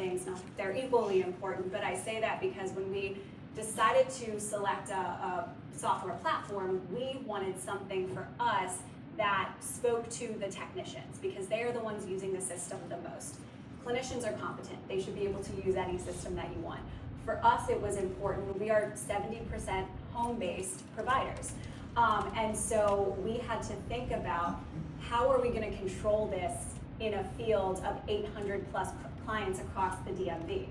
things. Now, they're equally important, but I say that because when we decided to select a software platform, we wanted something for us that spoke to the technicians because they are the ones using the system the most. Clinicians are competent. They should be able to use any system that you want. For us, it was important. We are 70% home-based providers. And so we had to think about how are we going to control this in a field of 800 plus clients across the DMV.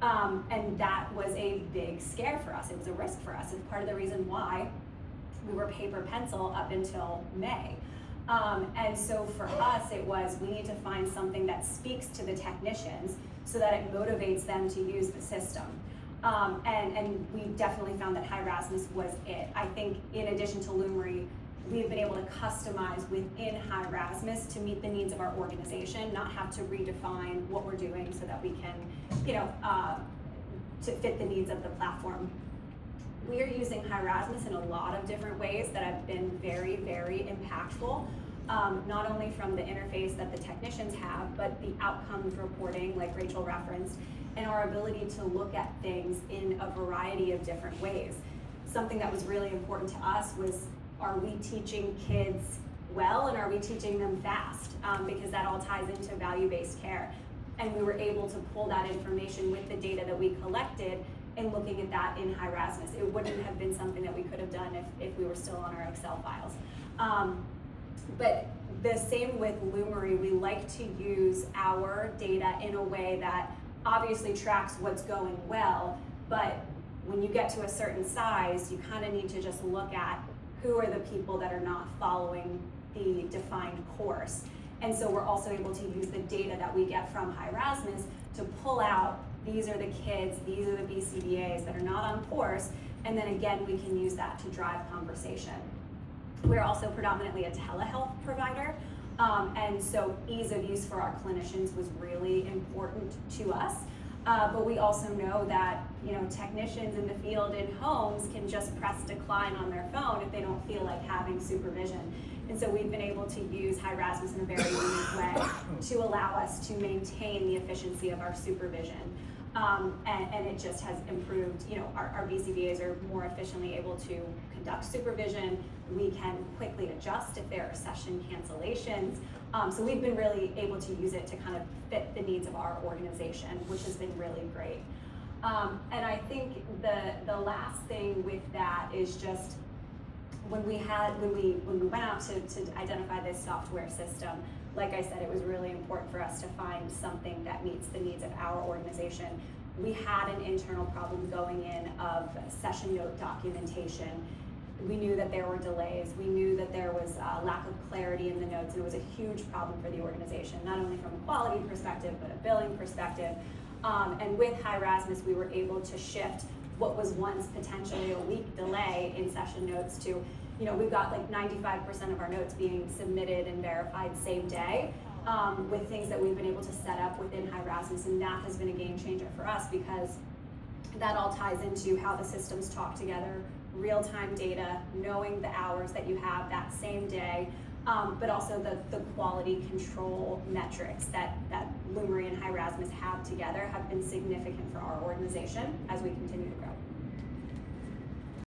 And that was a big scare for us. It was a risk for us. It's part of the reason why we were paper pencil up until May. And so for us, it was we need to find something that speaks to the technicians so that it motivates them to use the system. And we definitely found that Hi Rasmus was it. I think in addition to Lumery, we've been able to customize within Hi Rasmus to meet the needs of our organization, not have to redefine what we're doing so that we can, to fit the needs of the platform. We are using Hi Rasmus in a lot of different ways that have been very, very impactful, not only from the interface that the technicians have, but the outcomes reporting, like Rachel referenced, and our ability to look at things in a variety of different ways. Something that was really important to us was, are we teaching kids well and are we teaching them fast? Because that all ties into value-based care. And we were able to pull that information with the data that we collected and looking at that in Hi Rasmus. It wouldn't have been something that we could have done if we were still on our Excel files. But the same with Lumery, we like to use our data in a way that obviously tracks what's going well, but when you get to a certain size, you kind of need to just look at who are the people that are not following the defined course. And so we're also able to use the data that we get from Hi Rasmus to pull out, these are the kids, these are the BCBAs that are not on course, and then again, we can use that to drive conversation. We're also predominantly a telehealth provider, and so ease of use for our clinicians was really important to us. But we also know that technicians in the field in homes can just press decline on their phone if they don't feel like having supervision. And so we've been able to use Hi Rasmus in a very unique way to allow us to maintain the efficiency of our supervision. And it just has improved, our BCBAs are more efficiently able to conduct supervision. We can quickly adjust if there are session cancellations. So we've been really able to use it to kind of fit the needs of our organization, which has been really great. And I think the last thing with that is just when we went out to identify this software system, like I said, it was really important for us to find something that meets the needs of our organization. We had an internal problem going in of session note documentation. We knew that there were delays. We knew that there was a lack of clarity in the notes, and it was a huge problem for the organization, not only from a quality perspective, but a billing perspective. And with Hi Rasmus, we were able to shift what was once potentially a week delay in session notes to, we've got like 95% of our notes being submitted and verified same day with things that we've been able to set up within Hi Rasmus, and that has been a game changer for us because that all ties into how the systems talk together, real-time data, knowing the hours that you have that same day, but also the quality control metrics that Lumery and Hi Rasmus have together have been significant for our organization as we continue to grow.